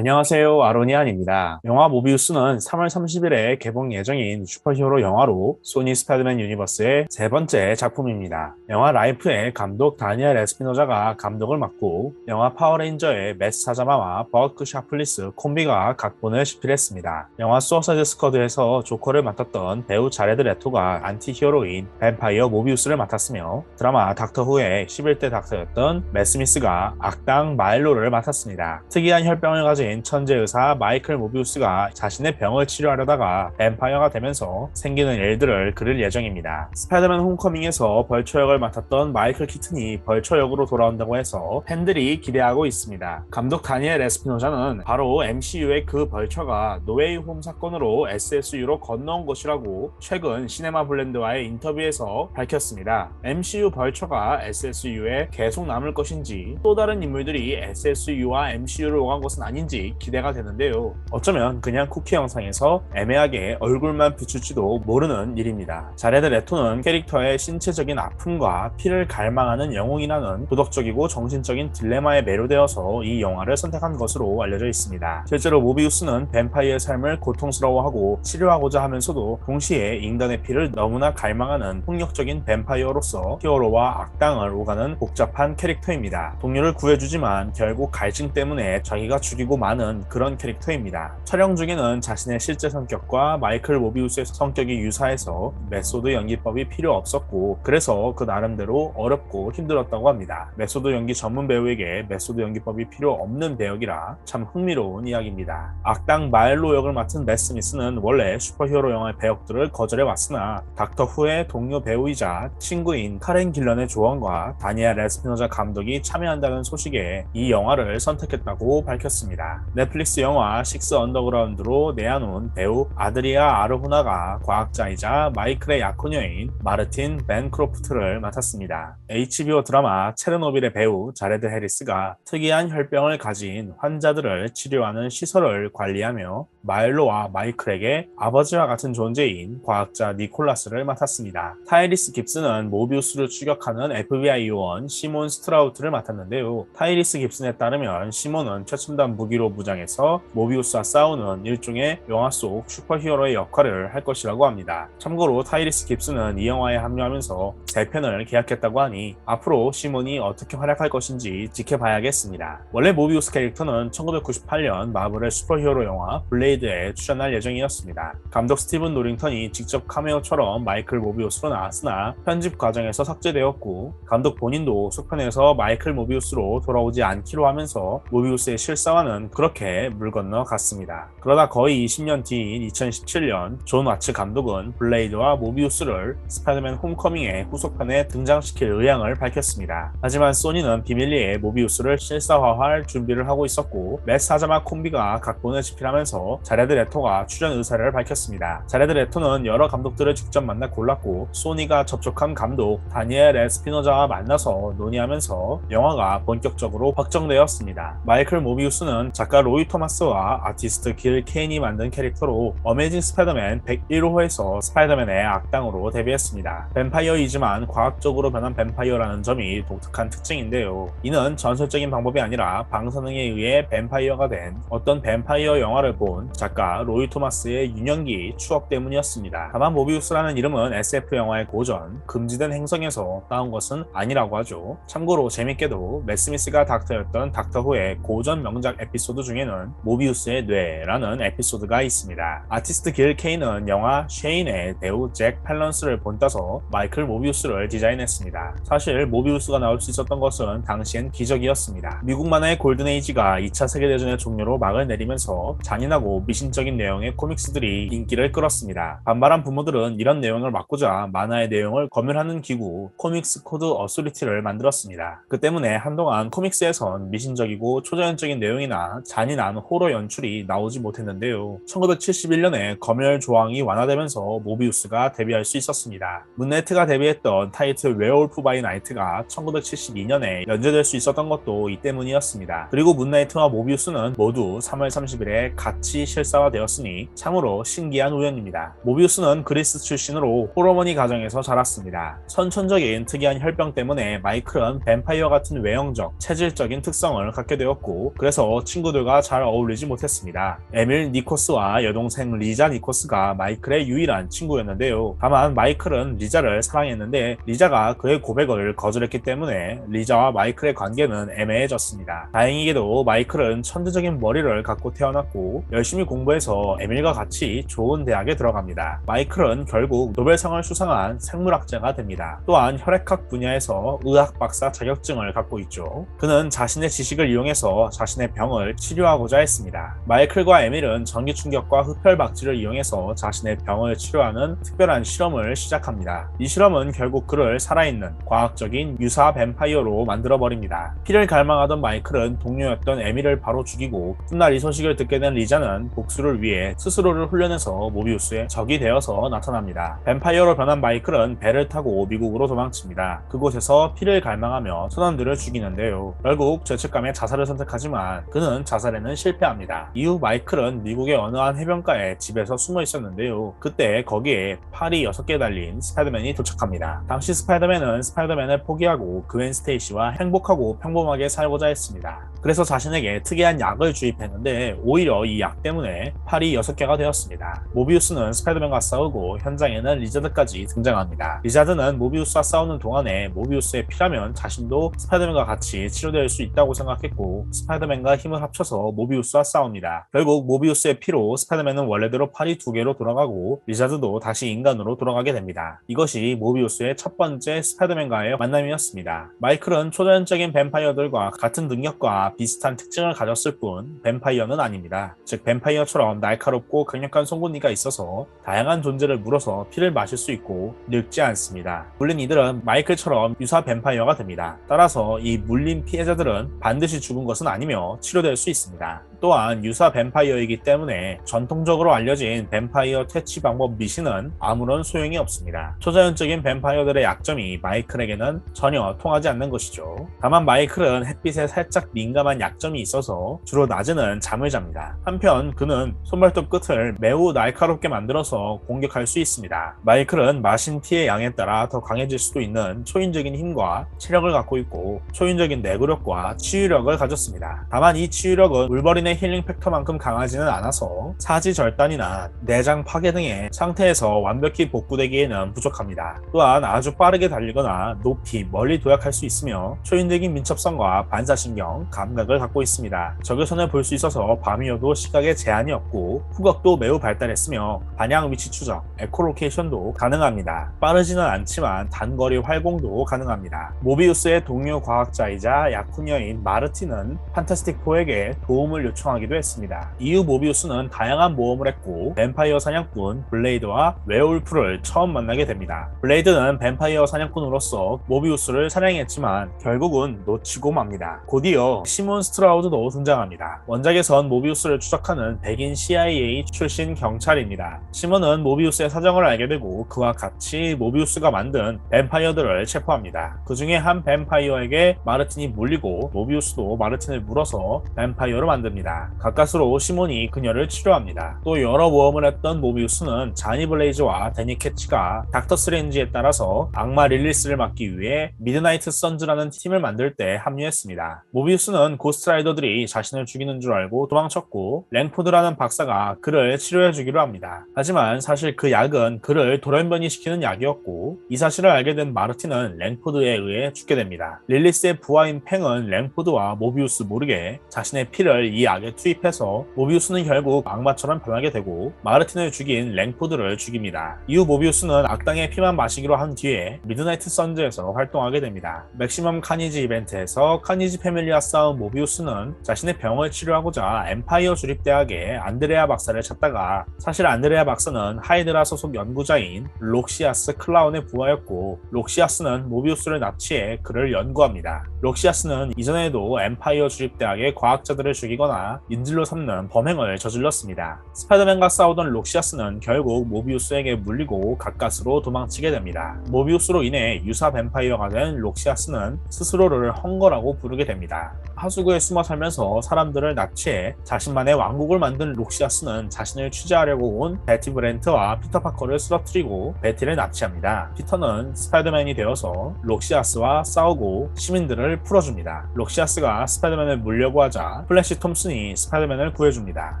안녕하세요. 아로니안입니다. 영화 모비우스는 3월 30일에 개봉 예정인 슈퍼히어로 영화로 소니 스파이더맨 유니버스의 세 번째 작품입니다. 영화 라이프의 감독 다니엘 에스피노자가 감독을 맡고 영화 파워레인저의 맷 사자마와 버크 샤플리스 콤비가 각본을 집필했습니다. 영화 수어사이드 스쿼드에서 조커를 맡았던 배우 자레드 레토가 안티히어로인 뱀파이어 모비우스를 맡았으며 드라마 닥터 후의 11대 닥터였던 맷 스미스가 악당 마일로를 맡았습니다. 특이한 혈병을 가진 천재 의사 마이클 모비우스가 자신의 병을 치료하려다가 뱀파이어가 되면서 생기는 일들을 그릴 예정입니다. 스파이더맨 홈커밍에서 벌처 역을 맡았던 마이클 키튼이 벌처 역으로 돌아온다고 해서 팬들이 기대하고 있습니다. 감독 다니엘 에스피노자는 바로 MCU의 그 벌처가 노웨이 홈 사건으로 SSU로 건너온 것이라고 최근 시네마 블렌드와의 인터뷰에서 밝혔습니다. MCU 벌처가 SSU에 계속 남을 것인지 또 다른 인물들이 SSU와 MCU를 오간 것은 아닌지 기대가 되는데요. 어쩌면 그냥 쿠키 영상에서 애매하게 얼굴만 비출지도 모르는 일입니다. 자레드 레토는 캐릭터의 신체적인 아픔과 피를 갈망하는 영웅이라는 도덕적이고 정신적인 딜레마에 매료되어서 이 영화를 선택한 것으로 알려져 있습니다. 실제로 모비우스는 뱀파이어의 삶을 고통스러워하고 치료하고자 하면서도 동시에 인간의 피를 너무나 갈망하는 폭력적인 뱀파이어로서 히어로와 악당을 오가는 복잡한 캐릭터입니다. 동료를 구해주지만 결국 갈증 때문에 자기가 죽이고 많은 그런 캐릭터입니다. 촬영 중에는 자신의 실제 성격과 마이클 모비우스의 성격이 유사해서 메소드 연기법이 필요 없었고 그래서 그 나름대로 어렵고 힘들었다고 합니다. 메소드 연기 전문 배우에게 메소드 연기법이 필요 없는 배역이라 참 흥미로운 이야기입니다. 악당 마일로 역을 맡은 맷 스미스는 원래 슈퍼히어로 영화의 배역들을 거절해왔으나 닥터 후의 동료 배우이자 친구인 카렌 길런의 조언과 다니엘 에스피노자 감독이 참여한다는 소식에 이 영화를 선택했다고 밝혔습니다. 넷플릭스 영화 식스 언더그라운드로 내한온 배우 아드리아 아르후나가 과학자이자 마이클의 약혼녀인 마르틴 벤크로프트를 맡았습니다. HBO 드라마 체르노빌의 배우 자레드 해리스가 특이한 혈병을 가진 환자들을 치료하는 시설을 관리하며 마일로와 마이클에게 아버지와 같은 존재인 과학자 니콜라스를 맡았습니다. 타이리스 깁슨은 모비우스를 추격하는 FBI 요원 시몬 스트라우트를 맡았는데요. 타이리스 깁슨에 따르면 시몬은 최첨단 무기로 무장해서 모비우스와 싸우는 일종의 영화 속 슈퍼히어로의 역할을 할 것이라고 합니다. 참고로 타이리스 깁슨은 이 영화에 합류하면서 3편을 계약했다고 하니 앞으로 시몬이 어떻게 활약할 것인지 지켜봐야겠습니다. 원래 모비우스 캐릭터는 1998년 마블의 슈퍼히어로 영화 블레이드에 출연할 예정이었습니다. 감독 스티븐 노링턴이 직접 카메오처럼 마이클 모비우스로 나왔으나 편집 과정에서 삭제되었고 감독 본인도 속편에서 마이클 모비우스로 돌아오지 않기로 하면서 모비우스의 실사와는 그렇게 물 건너 갔습니다. 그러다 거의 20년 뒤인 2017년 존 와츠 감독은 블레이드와 모비우스를 스파이더맨 홈커밍의 후속편에 등장시킬 의향을 밝혔습니다. 하지만 소니는 비밀리에 모비우스를 실사화할 준비를 하고 있었고 맷 사자마 콤비가 각본을 집필하면서 자레드 레토가 출연 의사를 밝혔습니다. 자레드 레토는 여러 감독들을 직접 만나 골랐고 소니가 접촉한 감독 다니엘 에스피노자와 만나서 논의하면서 영화가 본격적으로 확정되었습니다. 마이클 모비우스는 작가 로이 토마스와 아티스트 길 케인이 만든 캐릭터로 어메이징 스파이더맨 101호에서 스파이더맨의 악당으로 데뷔했습니다. 뱀파이어이지만 과학적으로 변한 뱀파이어라는 점이 독특한 특징인데요. 이는 전설적인 방법이 아니라 방사능에 의해 뱀파이어가 된 어떤 뱀파이어 영화를 본 작가 로이 토마스의 유년기 추억 때문이었습니다. 다만 모비우스라는 이름은 SF 영화의 고전, 금지된 행성에서 따온 것은 아니라고 하죠. 참고로 재밌게도 맷 스미스가 닥터였던 닥터 후의 고전 명작 에피소드 중에는 모비우스의 뇌라는 에피소드가 있습니다. 아티스트 길 케인은 영화 쉐인의 배우 잭 팰런스를 본따서 마이클 모비우스를 디자인했습니다. 사실 모비우스가 나올 수 있었던 것은 당시엔 기적이었습니다. 미국 만화의 골든에이지가 2차 세계대전의 종료로 막을 내리면서 잔인하고 미신적인 내용의 코믹스들이 인기를 끌었습니다. 반발한 부모들은 이런 내용을 막고자 만화의 내용을 검열하는 기구 코믹스 코드 어소리티를 만들었습니다. 그 때문에 한동안 코믹스에선 미신적이고 초자연적인 내용이나 잔인한 호러 연출이 나오지 못했는데요. 1971년에 검열 조항이 완화되면서 모비우스가 데뷔할 수 있었습니다. 문나이트가 데뷔했던 타이틀 웨어울프 바이 나이트가 1972년에 연재될 수 있었던 것도 이 때문이었습니다. 그리고 문나이트와 모비우스는 모두 3월 30일에 같이 실사화되었으니 참으로 신기한 우연입니다. 모비우스는 그리스 출신으로 홀어머니 가정에서 자랐습니다. 선천적인 특이한 혈병 때문에 마이클은 뱀파이어 같은 외형적, 체질적인 특성을 갖게 되었고 그래서 친구들과 잘 어울리지 못했습니다. 에밀 니코스와 여동생 리자 니코스가 마이클의 유일한 친구였는데요. 다만 마이클은 리자를 사랑했는데 리자가 그의 고백을 거절했기 때문에 리자와 마이클의 관계는 애매해졌습니다. 다행히게도 마이클은 천재적인 머리를 갖고 태어났고 열심히 공부해서 에밀과 같이 좋은 대학에 들어갑니다. 마이클은 결국 노벨상을 수상한 생물학자가 됩니다. 또한 혈액학 분야에서 의학 박사 자격증을 갖고 있죠. 그는 자신의 지식을 이용해서 자신의 병을 치료하고자 했습니다. 마이클과 에밀은 전기 충격과 흡혈 박쥐를 이용해서 자신의 병을 치료하는 특별한 실험을 시작합니다. 이 실험은 결국 그를 살아있는 과학적인 유사 뱀파이어로 만들어버립니다. 피를 갈망하던 마이클은 동료였던 에밀을 바로 죽이고 훗날 이 소식을 듣게 된 리자는 복수를 위해 스스로를 훈련해서 모비우스의 적이 되어서 나타납니다. 뱀파이어로 변한 마이클은 배를 타고 미국으로 도망칩니다. 그곳에서 피를 갈망하며 선원들을 죽이는데요. 결국 죄책감에 자살을 선택하지만 그는 자살에는 실패합니다. 이후 마이클은 미국의 어느 한 해변가에 집에서 숨어 있었는데요. 그때 거기에 팔이 6개 달린 스파이더맨이 도착합니다. 당시 스파이더맨은 스파이더맨을 포기하고 그웬 스테이시와 행복하고 평범하게 살고자 했습니다. 그래서 자신에게 특이한 약을 주입했는데 오히려 이 약 때문에 팔이 6개가 되었습니다. 모비우스는 스파이더맨과 싸우고 현장에는 리자드까지 등장합니다. 리자드는 모비우스와 싸우는 동안에 모비우스의 피라면 자신도 스파이더맨과 같이 치료될 수 있다고 생각했고 스파이더맨과 힘을 합쳐서 모비우스와 싸웁니다. 결국 모비우스의 피로 스파이더맨은 원래대로 팔이 2개로 돌아가고 리자드도 다시 인간으로 돌아가게 됩니다. 이것이 모비우스의 첫 번째 스파이더맨과의 만남이었습니다. 마이클은 초자연적인 뱀파이어들과 같은 능력과 비슷한 특징을 가졌을 뿐 뱀파이어는 아닙니다. 즉 뱀파이어처럼 날카롭고 강력한 송곳니가 있어서 다양한 존재를 물어서 피를 마실 수 있고 늙지 않습니다. 물론 이들은 마이클처럼 유사 뱀파이어가 됩니다. 따라서 이 물린 피해자들은 반드시 죽은 것은 아니며 치료될 수 있습니다. 또한 유사 뱀파이어이기 때문에 전통적으로 알려진 뱀파이어 퇴치 방법 미신은 아무런 소용이 없습니다. 초자연적인 뱀파이어들의 약점이 마이클에게는 전혀 통하지 않는 것이죠. 다만 마이클은 햇빛에 살짝 민감한 약점이 있어서 주로 낮에는 잠을 잡니다. 한편 그는 손발톱 끝을 매우 날카롭게 만들어서 공격할 수 있습니다. 마이클은 마신 피의 양에 따라 더 강해질 수도 있는 초인적인 힘과 체력을 갖고 있고 초인적인 내구력과 치유력을 가졌습니다. 다만 이 치유력은 울버린의 힐링 팩터만큼 강하지는 않아서 사지절단이나 내장 파괴 등의 상태에서 완벽히 복구되기에는 부족합니다. 또한 아주 빠르게 달리거나 높이 멀리 도약할 수 있으며 초인적인 민첩성과 반사신경, 감각을 갖고 있습니다. 적의 손을 볼 수 있어서 밤이어도 시각에 제한이 없고 후각도 매우 발달했으며 방향 위치 추적, 에코로케이션도 가능합니다. 빠르지는 않지만 단거리 활공도 가능합니다. 모비우스의 동료 과학자이자 약혼녀인 마르틴은 판타스틱 4에게 도움을 요청하기도 했습니다. 이후 모비우스는 다양한 모험을 했고 뱀파이어 사냥꾼 블레이드와 웨어울프를 처음 만나게 됩니다. 블레이드는 뱀파이어 사냥꾼으로서 모비우스를 사냥했지만 결국은 놓치고 맙니다. 곧이어 시몬 스트라우드도 등장합니다. 원작에선 모비우스를 추적하는 백인 CIA 출신 경찰입니다. 시몬은 모비우스의 사정을 알게 되고 그와 같이 모비우스가 만든 뱀파이어들을 체포합니다. 그 중에 한 뱀파이어에게 마르틴이 물리고 모비우스도 마르틴을 물어서 뱀파이어로 만듭니다. 가까스로 시몬이 그녀를 치료합니다. 또 여러 모험을 했던 모비우스는 자니 블레이즈와 데니 캐치가 닥터 스트레인지에 따라서 악마 릴리스를 막기 위해 미드나이트 선즈라는 팀을 만들 때 합류했습니다. 모비우스는 고스트라이더들이 자신을 죽이는 줄 알고 도망쳤고 랭포드라는 박사가 그를 치료해주기로 합니다. 하지만 사실 그 약은 그를 돌연변이시키는 약이었고 이 사실을 알게 된 마르틴은 랭포드에 의해 죽게 됩니다. 릴리스의 부하인 팽은 랭포드와 모비우스 모르게 자신의 피를 이 약에 투입해서 모비우스는 결국 악마처럼 변하게 되고 마르틴을 죽인 랭포드를 죽입니다. 이후 모비우스는 악당의 피만 마시기로 한 뒤에 미드나이트 선즈에서 활동하게 됩니다. 맥시멈 카니지 이벤트에서 카니지 패밀리와 싸운 모비우스는 자신의 병을 치료하고자 엠파이어 주립대학의 안드레아 박사를 찾다가 사실 안드레아 박사는 하이드라 소속 연구자인 록시아스 클라운의 부하였고 록시아스는 모비우스를 납치해 그를 연구합니다. 록시아스는 이전에도 엠파이어 주립대학의 과학자들을 죽이거나 모비우스가 인질로 삼는 범행을 저질렀습니다. 스파이더맨과 싸우던 록시아스는 결국 모비우스에게 물리고 가까스로 도망치게 됩니다. 모비우스로 인해 유사 뱀파이어가 된 록시아스는 스스로를 헝거라고 부르게 됩니다. 하수구에 숨어 살면서 사람들을 납치해 자신만의 왕국을 만든 록시아스는 자신을 취재하려고 온 베티 브렌트와 피터 파커를 쓰러뜨리고 베티를 납치합니다. 피터는 스파이더맨이 되어서 록시아스와 싸우고 시민들을 풀어줍니다. 록시아스가 스파이더맨을 물려고 하자 플래시 톰슨이 스파이더맨을 구해줍니다.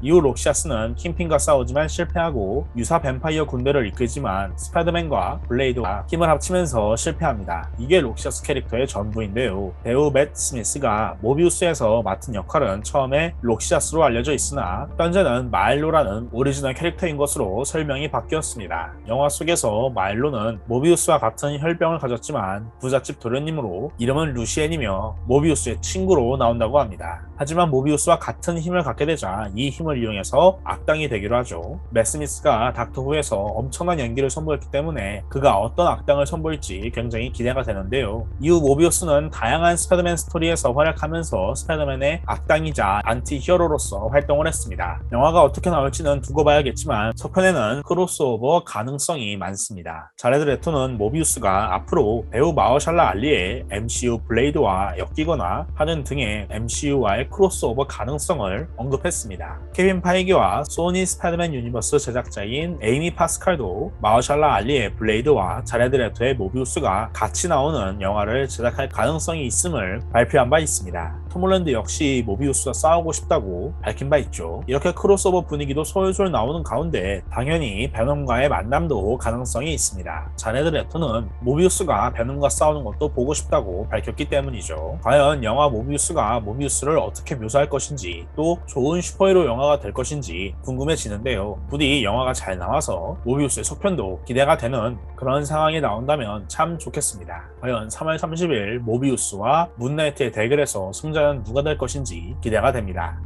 이후 록시아스는 킹핀과 싸우지만 실패하고 유사 뱀파이어 군대를 이끌지만 스파이더맨과 블레이드와 힘을 합치면서 실패합니다. 이게 록시아스 캐릭터의 전부인데요. 배우 맷 스미스가 모비우스에서 맡은 역할은 처음에 록시아스로 알려져 있으나 현재는 마일로라는 오리지널 캐릭터인 것으로 설명이 바뀌었습니다. 영화 속에서 마일로는 모비우스와 같은 혈병을 가졌지만 부잣집 도련님으로 이름은 루시엔이며 모비우스의 친구로 나온다고 합니다. 하지만 모비우스와 같은 힘을 갖게 되자 이 힘을 이용해서 악당이 되기로 하죠. 맷 스미스가 닥터후에서 엄청난 연기를 선보였기 때문에 그가 어떤 악당을 선보일지 굉장히 기대가 되는데요. 이후 모비우스는 다양한 스파이더맨 스토리에서 활약하면서 스파이더맨의 악당이자 안티 히어로로서 활동을 했습니다. 영화가 어떻게 나올지는 두고 봐야겠지만 속편에는 크로스오버 가능성이 많습니다. 자레드 레토는 모비우스가 앞으로 배우 마허샬라 알리의 MCU 블레이드와 엮이거나 하는 등의 MCU와의 크로스오버 가능성을 언급했습니다. 케빈 파이기와 소니 스파이더맨 유니버스 제작자인 에이미 파스칼도 마허샬라 알리의 블레이드와 자레드 레토의 모비우스가 같이 나오는 영화를 제작할 가능성이 있음을 발표한 바 있습니다. 톰 홀랜드 역시 모비우스와 싸우고 싶다고 밝힌 바 있죠. 이렇게 크로스오버 분위기도 솔솔 나오는 가운데 당연히 베놈과의 만남도 가능성이 있습니다. 자레드 레토는 모비우스가 베놈과 싸우는 것도 보고 싶다고 밝혔기 때문이죠. 과연 영화 모비우스가 모비우스를 어떻게 묘사할 것인지 또 좋은 슈퍼히로 영화가 될 것인지 궁금해지는데요. 부디 영화가 잘 나와서 모비우스의 속편도 기대가 되는 그런 상황이 나온다면 참 좋겠습니다. 과연 3월 30일 모비우스와 문나이트의 대결에서 승자는 누가 될 것인지 기대가 됩니다.